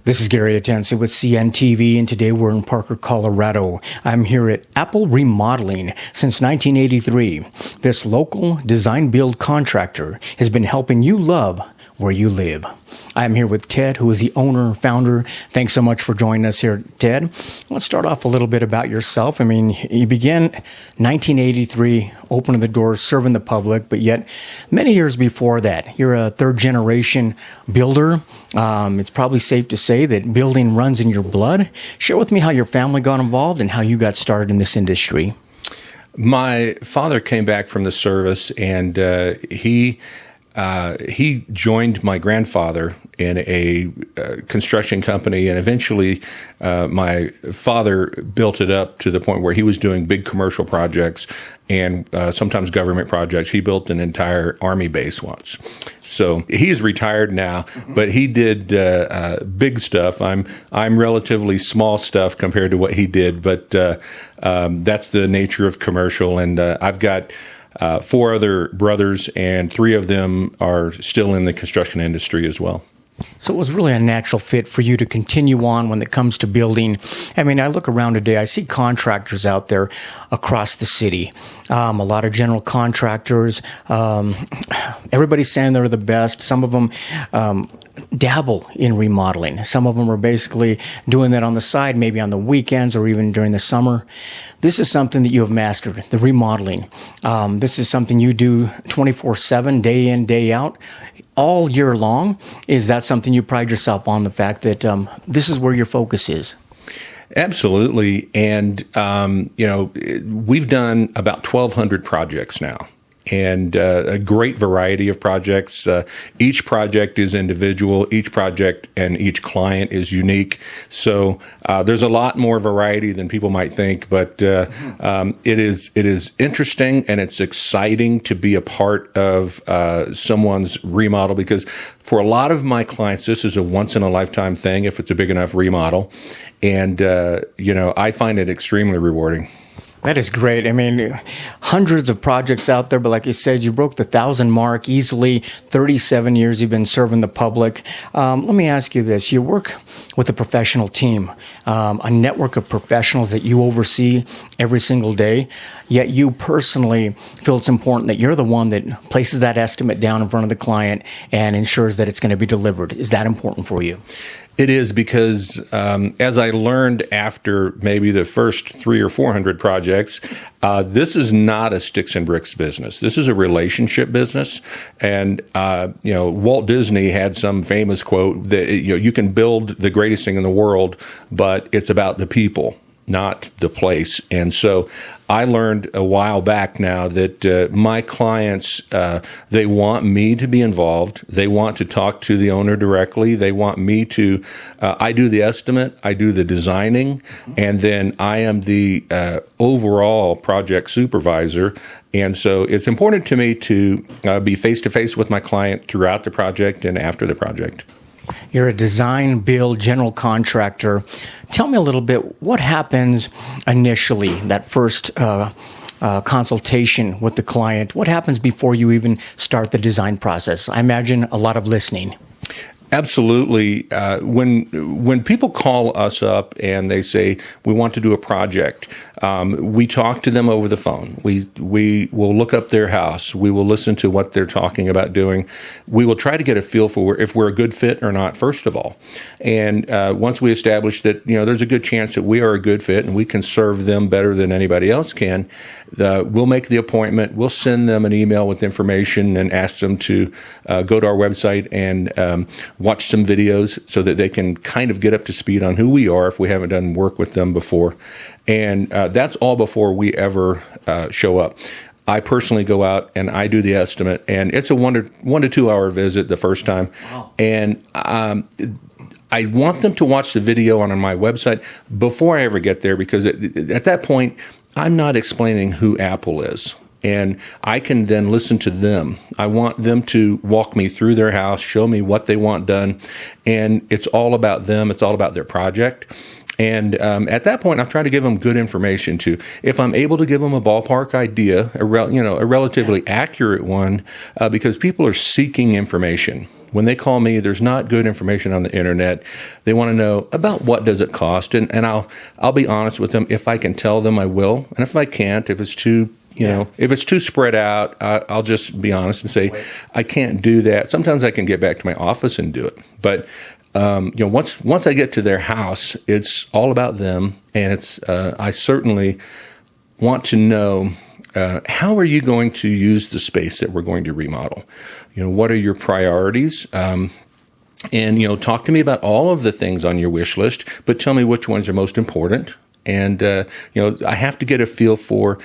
This is Gary Atensi with CNTV, and today we're in Parker, Colorado. I'm here at Apple Remodeling. Since 1983, this local design-build contractor has been helping you love where you live. I'm here with Ted, who is the owner, founder. Thanks so much for joining us here, Ted. Let's start off a little bit about yourself. I mean, you began 1983, opening the doors, serving the public, but yet many years before that, you're a third-generation builder. It's probably safe to say that building runs in your blood. Share with me how your family got involved and how you got started in this industry. My father came back from the service, and he joined my grandfather in a construction company, and eventually my father built it up to the point where he was doing big commercial projects and sometimes government projects. He built an entire Army base once. So he's retired now, but he did big stuff. I'm relatively small stuff compared to what he did, but that's the nature of commercial. And I've got 4 other brothers, and 3 of them are still in the construction industry as well. So it was really a natural fit for you to continue on when it comes to building. I mean, I look around today, I see contractors out there across the city. A lot of general contractors. Everybody's saying they're the best. Some of them dabble in remodeling. Some of them are basically doing that on the side, maybe on the weekends or even during the summer. This is something that you have mastered, the remodeling. This is something you do 24/7, day in, day out, all year long. Is that something you pride yourself on, the fact that this is where your focus is? Absolutely. And, we've done about 1,200 projects now. And a great variety of projects. Each project is individual. Each project and each client is unique. So there's a lot more variety than people might think. But it is interesting, and it's exciting to be a part of someone's remodel, because for a lot of my clients, this is a once-in-a-lifetime thing if it's a big enough remodel. And, I find it extremely rewarding. That is great. I mean, hundreds of projects out there, but like you said, you broke the 1,000 mark easily. 37 years you've been serving the public. Let me ask you this. You work with a professional team, a network of professionals that you oversee every single day, yet you personally feel it's important that you're the one that places that estimate down in front of the client and ensures that it's going to be delivered. Is that important for you? It is, because as I learned after maybe the first 300 or 400 projects, this is not a sticks and bricks business. This is a relationship business. And, Walt Disney had some famous quote that, you can build the greatest thing in the world, but it's about the people, not the place. And so I learned a while back now that my clients, they want me to be involved. They want to talk to the owner directly. They want me to, I do the estimate, I do the designing, and then I am the overall project supervisor. And so it's important to me to be face-to-face with my client throughout the project and after the project. You're a design, build, general contractor. Tell me a little bit, what happens initially, that first consultation with the client? What happens before you even start the design process? I imagine a lot of listening. Absolutely. When people call us up and they say, we want to do a project, we talk to them over the phone. We will look up their house. We will listen to what they're talking about doing. We will try to get a feel for if we're a good fit or not, first of all. And once we establish that, there's a good chance that we are a good fit and we can serve them better than anybody else can, we'll make the appointment. We'll send them an email with information and ask them to go to our website and watch some videos so that they can kind of get up to speed on who we are if we haven't done work with them before. And that's all before we ever show up. I personally go out and I do the estimate, and it's a 1 to 2 hour visit the first time. Wow. And I want them to watch the video on my website before I ever get there, because at that point, I'm not explaining who Apple is. And I can then listen to them. I want them to walk me through their house, show me what they want done. And it's all about them. It's all about their project. And at that point, I'm trying to give them good information too. If I'm able to give them a ballpark idea, a relatively accurate one, because people are seeking information. When they call me, there's not good information on the internet. They want to know about what does it cost, and I'll be honest with them. If I can tell them, I will, and if I can't, if it's too if it's too spread out, I'll just be honest and say I can't do that. Sometimes I can get back to my office and do it, but once I get to their house, it's all about them, and it's I certainly want to know. How are you going to use the space that we're going to remodel? What are your priorities? And talk to me about all of the things on your wish list, but tell me which ones are most important. And I have to get a feel for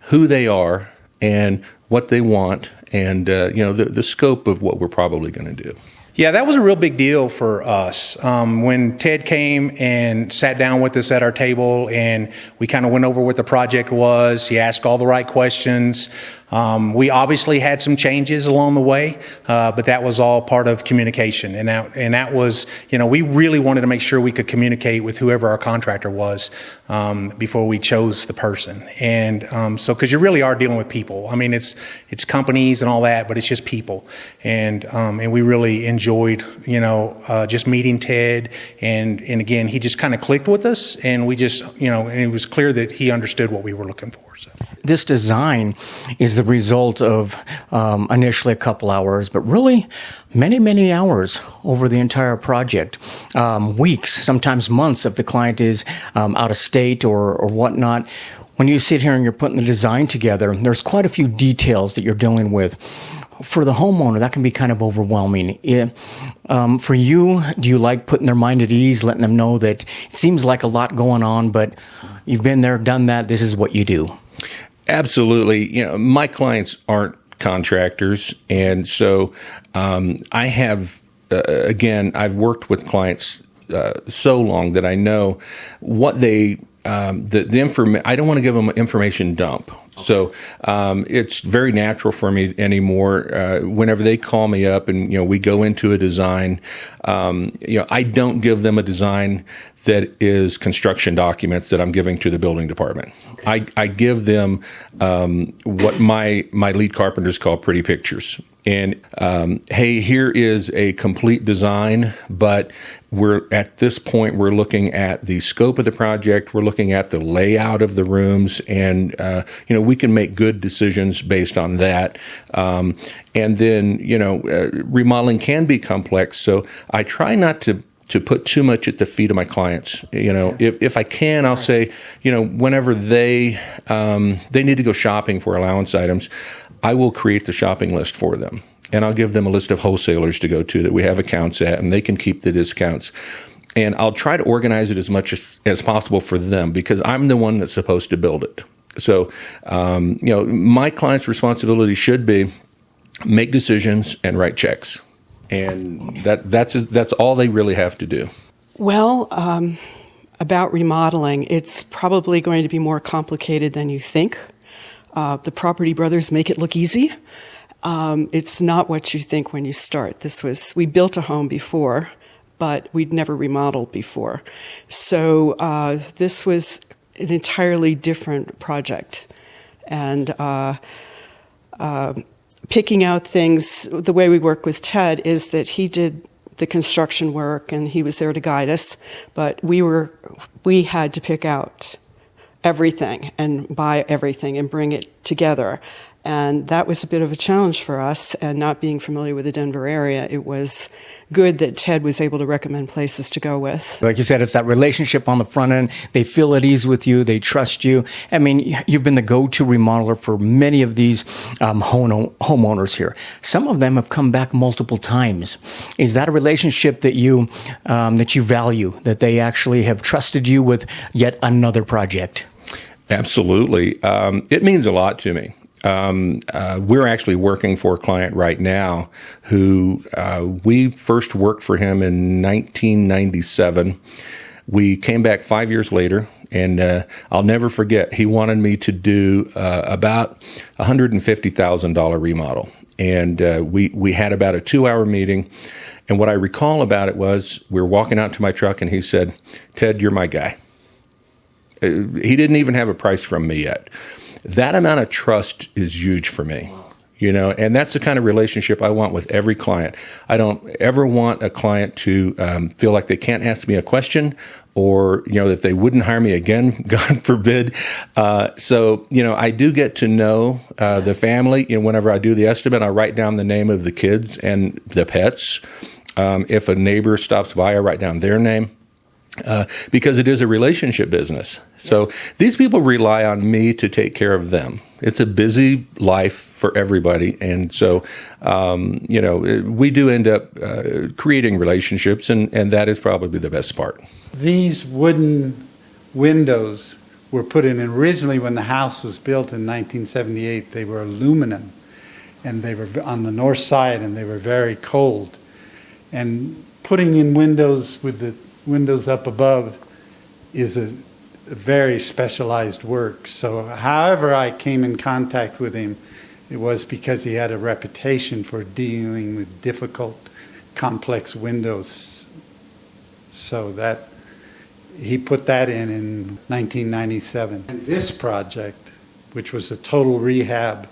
who they are and what they want, and the scope of what we're probably going to do. Yeah, that was a real big deal for us. When Ted came and sat down with us at our table and we kind of went over what the project was, he asked all the right questions. We obviously had some changes along the way, but that was all part of communication. And that was, we really wanted to make sure we could communicate with whoever our contractor was before we chose the person. And because you really are dealing with people. I mean, it's companies and all that, but it's just people. And we really enjoyed, just meeting Ted. And again, he just kind of clicked with us, and we just, and it was clear that he understood what we were looking for. So. This design is the result of initially a couple hours, but really many, many hours over the entire project. Weeks, sometimes months if the client is out of state or whatnot. When you sit here and you're putting the design together, there's quite a few details that you're dealing with. For the homeowner, that can be kind of overwhelming. For you, do you like putting their mind at ease, letting them know that it seems like a lot going on, but you've been there, done that, this is what you do? Absolutely. My clients aren't contractors, and so I have, I've worked with clients so long that I know what they, I don't want to give them an information dump. So it's very natural for me anymore. Whenever they call me up and we go into a design, I don't give them a design that is construction documents that I'm giving to the building department. Okay. I give them what my lead carpenters call pretty pictures. And hey, here is a complete design, but at this point we're looking at the scope of the project, we're looking at the layout of the rooms, and we can make good decisions based on that. And then remodeling can be complex, so I try not to put too much at the feet of my clients. If I can, I'll say, whenever they need to go shopping for allowance items, I will create the shopping list for them. And I'll give them a list of wholesalers to go to that we have accounts at, and they can keep the discounts. And I'll try to organize it as much as possible for them, because I'm the one that's supposed to build it. So, my client's responsibility should be make decisions and write checks. And that's all they really have to do. Well, about remodeling, it's probably going to be more complicated than you think. The Property Brothers make it look easy. It's not what you think when you start. We built a home before, but we'd never remodeled before. So this was an entirely different project. And picking out things, the way we work with Ted is that he did the construction work and he was there to guide us, but we had to pick out everything and buy everything and bring it together. And that was a bit of a challenge for us, and not being familiar with the Denver area, it was good that Ted was able to recommend places to go with. Like you said, it's that relationship on the front end. They feel at ease with you. They trust you. I mean, you've been the go-to remodeler for many of these homeowners here. Some of them have come back multiple times. Is that a relationship that you value, that they actually have trusted you with yet another project? Absolutely. It means a lot to me. We're actually working for a client right now who we first worked for him in 1997. We came back 5 years later, and I'll never forget, he wanted me to do about $150,000 remodel. And we had about a 2-hour meeting. And what I recall about it was we were walking out to my truck, and he said, "Ted, you're my guy." He didn't even have a price from me yet. That amount of trust is huge for me. And that's the kind of relationship I want with every client. I don't ever want a client to feel like they can't ask me a question, or that they wouldn't hire me again, God forbid. So I do get to know the family. Whenever I do the estimate, I write down the name of the kids and the pets. If a neighbor stops by, I write down their name. Because it is a relationship business. So these people rely on me to take care of them. It's a busy life for everybody. And so, we do end up creating relationships, and that is probably the best part. These wooden windows were put in originally when the house was built in 1978. They were aluminum, and they were on the north side, and they were very cold. And putting in windows with the windows up above is a very specialized work. So however I came in contact with him, it was because he had a reputation for dealing with difficult, complex windows. So that he put that in 1997. And this project, which was a total rehab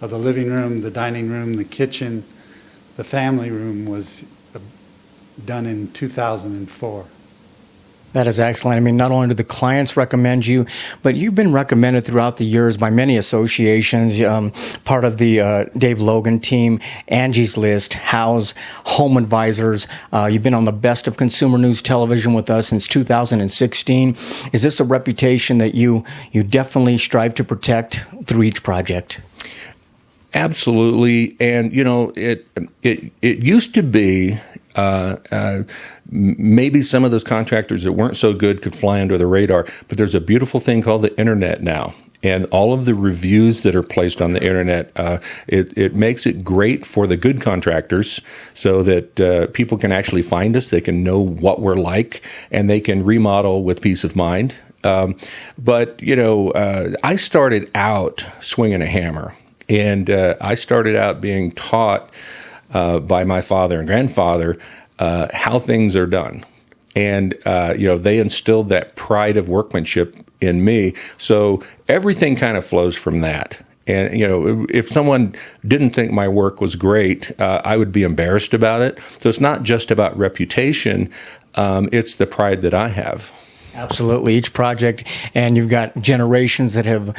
of the living room, the dining room, the kitchen, the family room, was done in 2004. That is excellent. I mean, not only do the clients recommend you, but you've been recommended throughout the years by many associations, part of the Dave Logan team, Angie's List, House, Home Advisors. You've been on the Best of Consumer News Television with us since 2016. Is this a reputation that you definitely strive to protect through each project? Absolutely. And, it used to be maybe some of those contractors that weren't so good could fly under the radar, but there's a beautiful thing called the internet now. And all of the reviews that are placed on the internet, it makes it great for the good contractors, so that people can actually find us, they can know what we're like, and they can remodel with peace of mind. But I started out swinging a hammer, and I started out being taught by my father and grandfather how things are done. And, they instilled that pride of workmanship in me. So everything kind of flows from that. And, if someone didn't think my work was great, I would be embarrassed about it. So it's not just about reputation. It's the pride that I have. Absolutely. Each project, and you've got generations that have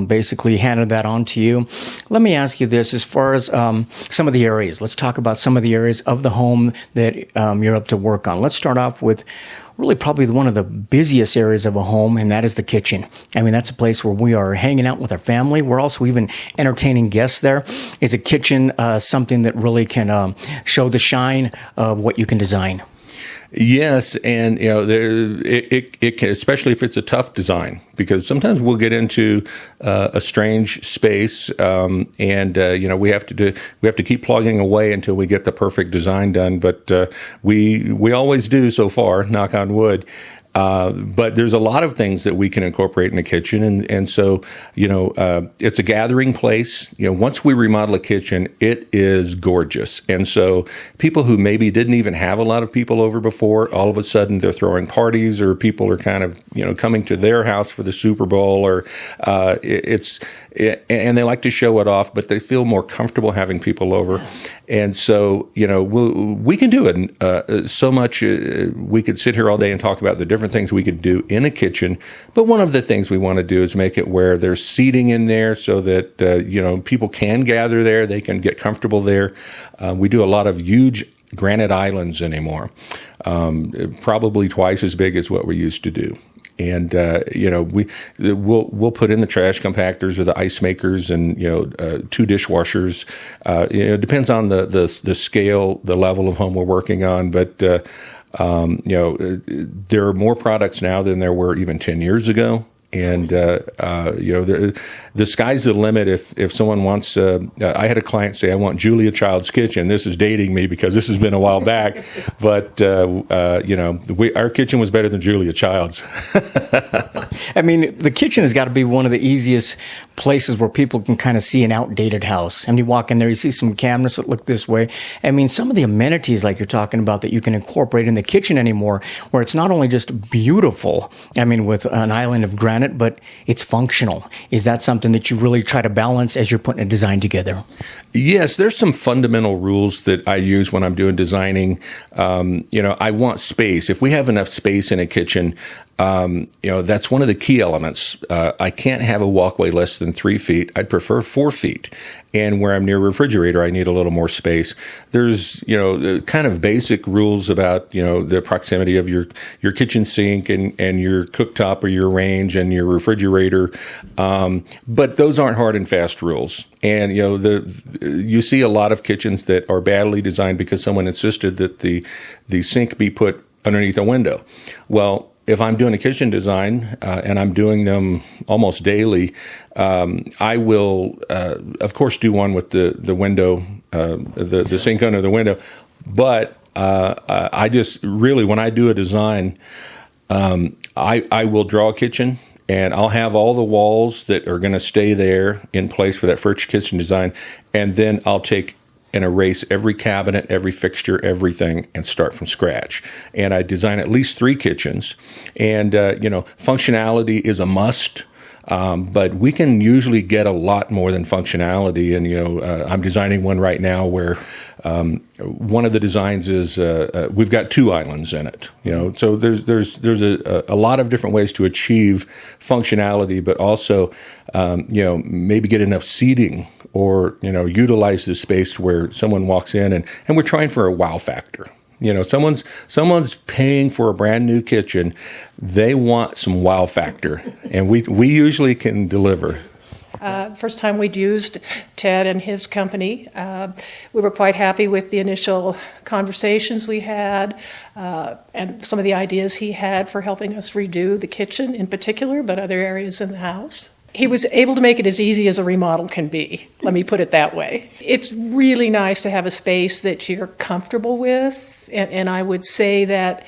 basically handed that on to you. Let me ask you this, as far as some of the areas. Let's talk about some of the areas of the home that you're up to work on. Let's start off with really probably one of the busiest areas of a home, and that is the kitchen. I mean, that's a place where we are hanging out with our family. We're also even entertaining guests there. Is a kitchen something that really can show the shine of what you can design? Yes, and it can, especially if it's a tough design, because sometimes we'll get into a strange space, and we have to keep plugging away until we get the perfect design done. But we always do so far, knock on wood. But there's a lot of things that we can incorporate in the kitchen, and so it's a gathering place. Once we remodel a kitchen, it is gorgeous, and so people who maybe didn't even have a lot of people over before, all of a sudden they're throwing parties, or people are kind of coming to their house for the Super Bowl, or and they like to show it off, but they feel more comfortable having people over, and so we can do it so much. We could sit here all day and talk about the different things we could do in a kitchen, but one of the things we want to do is make it where there's seating in there, so that people can gather there, they can get comfortable there. We do a lot of huge granite islands anymore, probably twice as big as what we used to do. And we'll put in the trash compactors or the ice makers, and 2 dishwashers. It depends on the scale, the level of home we're working on, but there are more products now than there were even 10 years ago. And the sky's the limit. If someone wants, I had a client say, "I want Julia Child's kitchen." This is dating me because this has been a while back, but our kitchen was better than Julia Child's. I mean, the kitchen has got to be one of the easiest places where people can kind of see an outdated house. And you walk in there, you see some cabinets that look this way. I mean, some of the amenities like you're talking about that you can incorporate in the kitchen anymore, where it's not only just beautiful. I mean, with an island of granite it, but it's functional. Is that something that you really try to balance as you're putting a design together? Yes, there's some fundamental rules that I use when I'm doing designing. I want space. If we have enough space in a kitchen, that's one of the key elements. I can't have a walkway less than 3 feet. I'd prefer 4 feet. And where I'm near a refrigerator, I need a little more space. There's, kind of basic rules about, the proximity of your kitchen sink and your cooktop or your range and your refrigerator. But those aren't hard and fast rules. And, you see a lot of kitchens that are badly designed because someone insisted that the sink be put underneath a window. Well, if I'm doing a kitchen design and I'm doing them almost daily, I will, of course, do one with the window, the sink under the window. But I just really, when I do a design, I will draw a kitchen. And I'll have all the walls that are going to stay there in place for that first kitchen design. And then I'll take and erase every cabinet, every fixture, everything, and start from scratch. And I design at least 3 kitchens. And, functionality is a must. But we can usually get a lot more than functionality. And, I'm designing one right now where one of the designs is we've got 2 islands in it. So there's a lot of different ways to achieve functionality, but also, maybe get enough seating or, utilize the space where someone walks in and we're trying for a wow factor. Someone's paying for a brand new kitchen. They want some wow factor, and we usually can deliver. First time we'd used Ted and his company, we were quite happy with the initial conversations we had and some of the ideas he had for helping us redo the kitchen in particular, but other areas in the house. He was able to make it as easy as a remodel can be, let me put it that way. It's really nice to have a space that you're comfortable with, and I would say that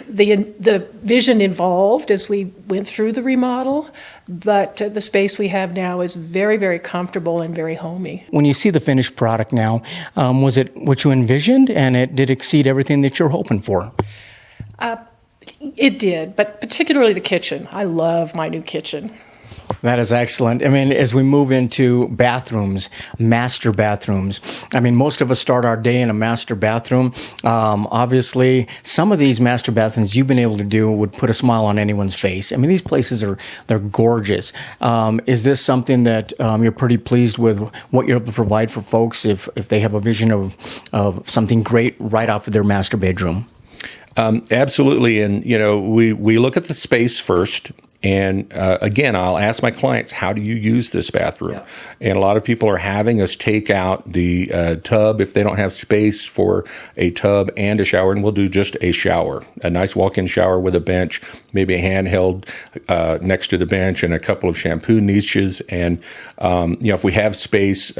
the vision evolved as we went through the remodel, but the space we have now is very, very comfortable and very homey. When you see the finished product now, was it what you envisioned, and it did exceed everything that you're hoping for? It did, but particularly the kitchen. I love my new kitchen. That is excellent. I mean, as we move into bathrooms, master bathrooms, most of us start our day in a master bathroom. Obviously, some of these master bathrooms you've been able to do would put a smile on anyone's face. These places they're gorgeous. Is this something that you're pretty pleased with what you're able to provide for folks if they have a vision of something great right off of their master bedroom? Absolutely. And, we look at the space first. And again, I'll ask my clients, how do you use this bathroom? Yeah. And a lot of people are having us take out the tub if they don't have space for a tub and a shower, and we'll do just a shower, a nice walk-in shower with a bench, maybe a handheld next to the bench, and a couple of shampoo niches. And, if we have space,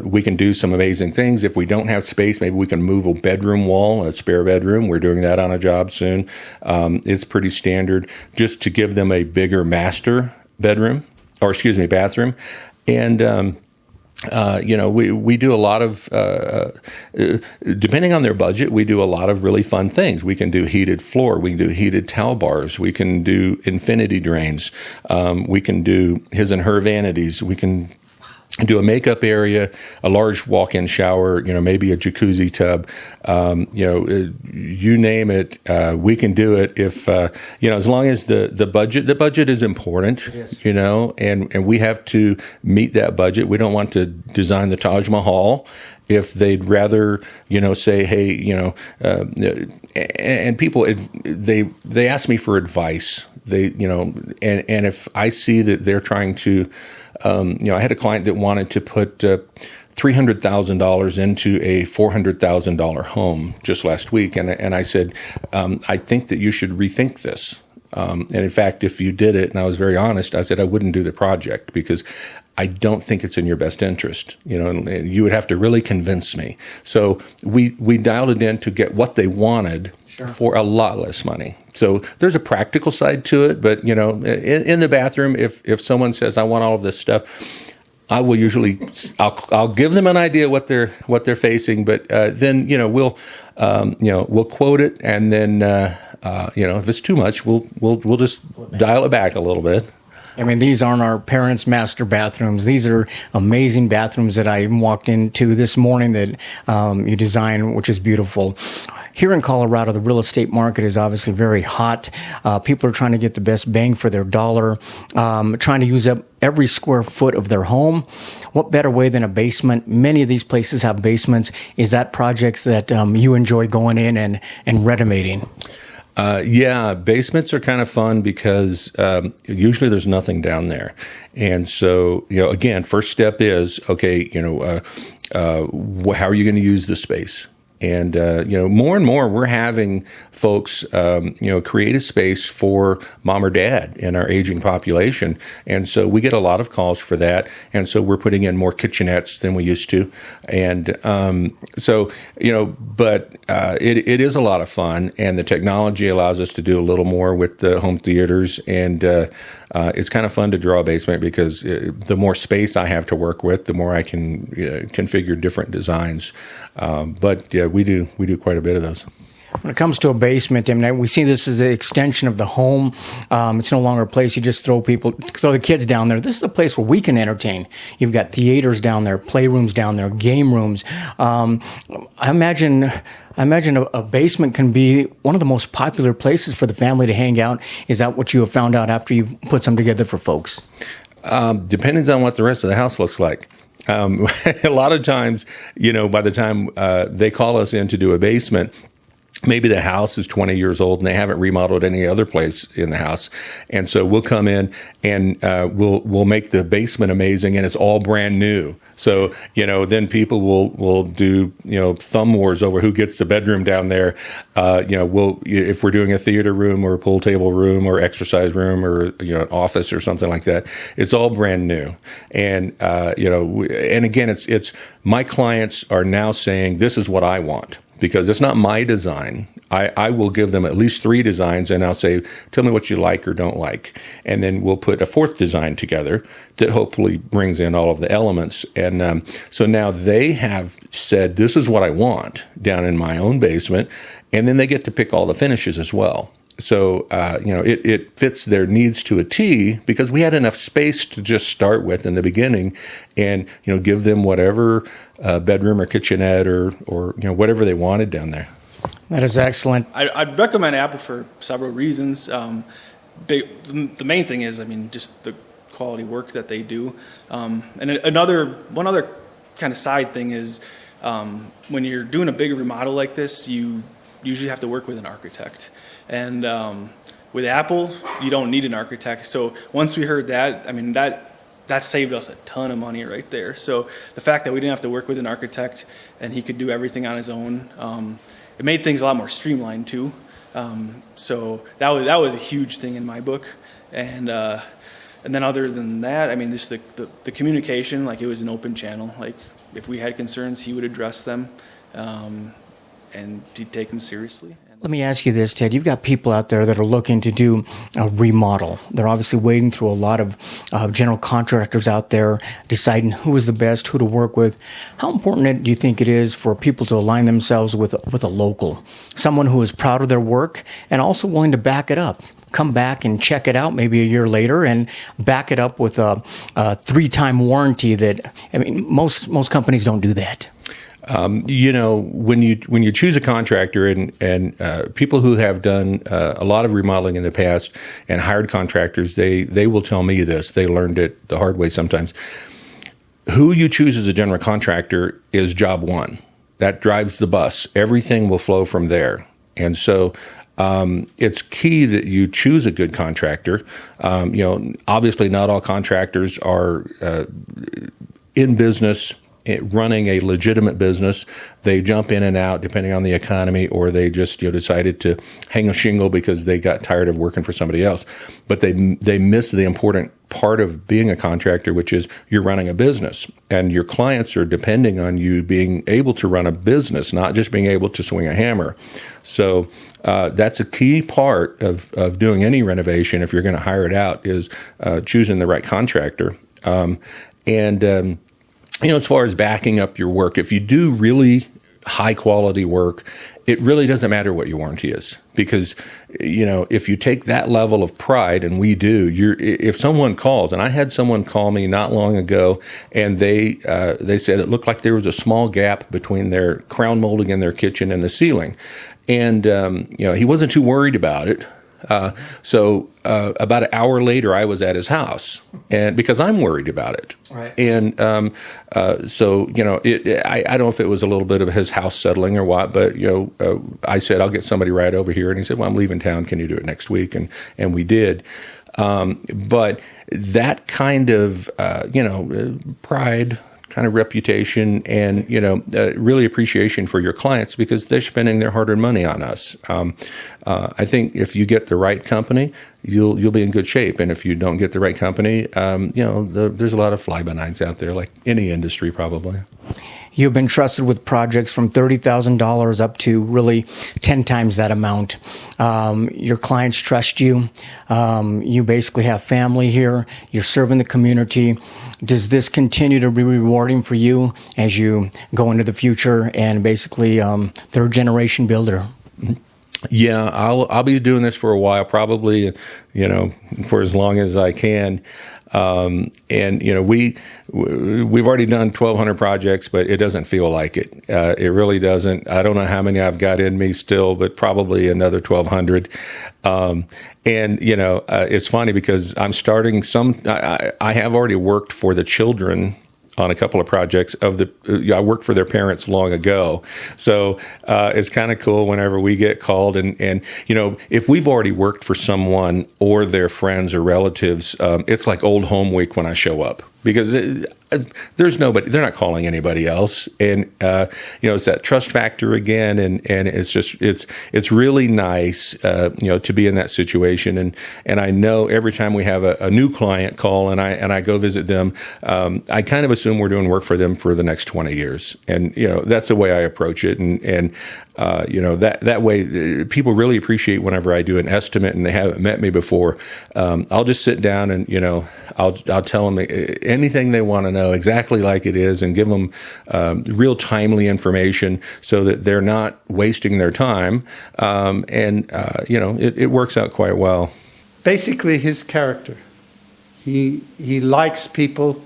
we can do some amazing things. If we don't have space, maybe we can move a bedroom wall, a spare bedroom. We're doing that on a job soon. It's pretty standard just to give them a bigger master bathroom. And, we do a lot of, depending on their budget, we do a lot of really fun things. We can do heated floor. We can do heated towel bars. We can do infinity drains. We can do his and her vanities. We can do a makeup area, a large walk-in shower, maybe a jacuzzi tub, you name it, we can do it if, as long as the budget is important, yes. And we have to meet that budget. We don't want to design the Taj Mahal if they'd rather, say, hey, and people, they ask me for advice. And if I see that they're trying to, I had a client that wanted to put $300,000 into a $400,000 home just last week, and I said, I think that you should rethink this. And in fact, if you did it, and I was very honest, I said I wouldn't do the project because I don't think it's in your best interest. And you would have to really convince me. So we dialed it in to get what they wanted. Sure. For a lot less money. So there's a practical side to it, but in the bathroom, if someone says I want all of this stuff, I will usually I'll give them an idea what they're facing, but then we'll quote it, and then If it's too much, we'll just dial it back a little bit. I mean, these aren't our parents' master bathrooms. These are amazing bathrooms that I even walked into this morning that you design, which is beautiful. Here in Colorado, the real estate market is obviously very hot. People are trying to get the best bang for their dollar, trying to use up every square foot of their home. What better way than a basement? Many of these places have basements. Is that projects that you enjoy going in and renovating? Yeah, basements are kind of fun because usually there's nothing down there. And so, again, first step is, okay, how are you going to use the space? And, more and more we're having folks, create a space for mom or dad in our aging population. And so we get a lot of calls for that. And so we're putting in more kitchenettes than we used to. And it is a lot of fun. And the technology allows us to do a little more with the home theaters. And it's kind of fun to draw a basement because the more space I have to work with, the more I can configure different designs. But we do quite a bit of those. When it comes to a basement, I mean, we see this as an extension of the home. It's no longer a place you just throw the kids down there. This is a place where we can entertain. You've got theaters down there, playrooms down there, game rooms. I imagine a basement can be one of the most popular places for the family to hang out. Is that what you have found out after you've put some together for folks? Depends on what the rest of the house looks like. A lot of times, by the time they call us in to do a basement, maybe the house is 20 years old and they haven't remodeled any other place in the house. And so we'll come in and we'll make the basement amazing and it's all brand new. So, then people will do, thumb wars over who gets the bedroom down there. If we're doing a theater room or a pool table room or exercise room or, an office or something like that, it's all brand new. And, and again, it's my clients are now saying, this is what I want. Because it's not my design. I will give them at least 3 designs and I'll say, tell me what you like or don't like. And then we'll put a 4th design together that hopefully brings in all of the elements. And so now they have said, this is what I want down in my own basement. And then they get to pick all the finishes as well. So, it fits their needs to a T because we had enough space to just start with in the beginning and, give them whatever bedroom or kitchenette or whatever they wanted down there. That is excellent. I'd recommend Apple for several reasons. The main thing is, just the quality work that they do. And one other kind of side thing is when you're doing a big remodel like this, you usually have to work with an architect. And with Apple, you don't need an architect. So once we heard that, that saved us a ton of money right there. So the fact that we didn't have to work with an architect and he could do everything on his own, it made things a lot more streamlined too. So that was a huge thing in my book. And then other than that, just the communication, like it was an open channel. Like if we had concerns, he would address them, and he'd take them seriously. Let me ask you this, Ted. You've got people out there that are looking to do a remodel. They're obviously wading through a lot of general contractors out there, deciding who is the best, who to work with. How important do you think it is for people to align themselves with a local, someone who is proud of their work and also willing to back it up? Come back and check it out maybe a year later and back it up with a 3-time warranty that, most companies don't do that. When you choose a contractor and people who have done a lot of remodeling in the past and hired contractors, they will tell me this. They learned it the hard way sometimes. Who you choose as a general contractor is job one. That drives the bus. Everything will flow from there. And so it's key that you choose a good contractor. Obviously not all contractors are in business running a legitimate business. They jump in and out depending on the economy, or they just decided to hang a shingle because they got tired of working for somebody else. But they missed the important part of being a contractor, which is you're running a business, and your clients are depending on you being able to run a business, not just being able to swing a hammer. So that's a key part of doing any renovation. If you're going to hire it out, is choosing the right contractor. As far as backing up your work, if you do really high quality work, it really doesn't matter what your warranty is, because if you take that level of pride, and we do, if someone calls, and I had someone call me not long ago, and they said it looked like there was a small gap between their crown molding in their kitchen and the ceiling, and he wasn't too worried about it. So about an hour later, I was at his house, and because I'm worried about it, right. And so I don't know if it was a little bit of his house settling or what, but I said I'll get somebody right over here, and he said, "Well, I'm leaving town. Can you do it next week?" And we did. But that kind of pride, kind of reputation, and really appreciation for your clients, because they're spending their hard-earned money on us. I think if you get the right company, you'll be in good shape, and if you don't get the right company, there's a lot of fly-by-nights out there, like any industry probably. You've been trusted with projects from $30,000 up to really 10 times that amount. Your clients trust you. You basically have family here. You're serving the community. Does this continue to be rewarding for you as you go into the future and basically third generation builder? Yeah, I'll be doing this for a while, probably, for as long as I can. And we've already done 1,200 projects, but it doesn't feel like it. It really doesn't. I don't know how many I've got in me still, but probably another 1,200. It's funny because I'm starting I have already worked for the children on a couple of projects I worked for their parents long ago. So it's kind of cool whenever we get called, and if we've already worked for someone or their friends or relatives, it's like old home week when I show up, because there's nobody, they're not calling anybody else. And, it's that trust factor again. And it's just, it's really nice, to be in that situation. And I know every time we have a new client call and I go visit them, I kind of assume we're doing work for them for the next 20 years. And, that's the way I approach it. And that way people really appreciate whenever I do an estimate and they haven't met me before. I'll just sit down and, I'll tell them anything they want to know exactly like it is, and give them real timely information so that they're not wasting their time. It works out quite well. Basically, his character. He likes people.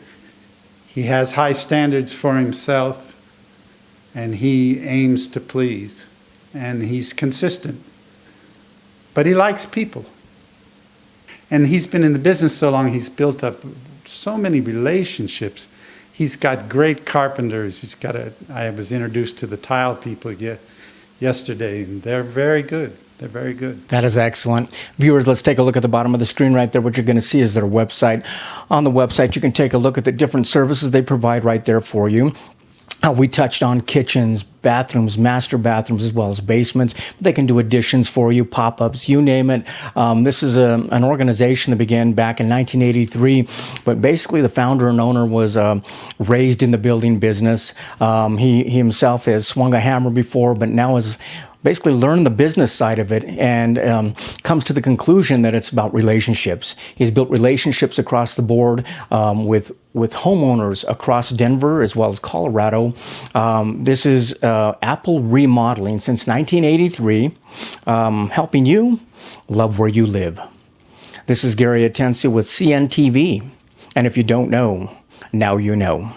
He has high standards for himself, and he aims to please. And he's consistent. But he likes people. And he's been in the business so long, he's built up so many relationships. He's got great carpenters. I was introduced to the tile people yesterday, and they're very good. They're very good. That is excellent. Viewers, let's take a look at the bottom of the screen right there. What you're going to see is their website. On the website, you can take a look at the different services they provide right there for you. We touched on kitchens, bathrooms, master bathrooms, as well as basements. They can do additions for you, pop-ups, you name it. This is an organization that began back in 1983, but basically the founder and owner was raised in the building business. He himself has swung a hammer before, but now is basically learned the business side of it, and comes to the conclusion that it's about relationships. He's built relationships across the board with homeowners across Denver as well as Colorado. This is Apple Remodeling since 1983, helping you love where you live. This is Gary Atencio with CNTV, and if you don't know, now you know.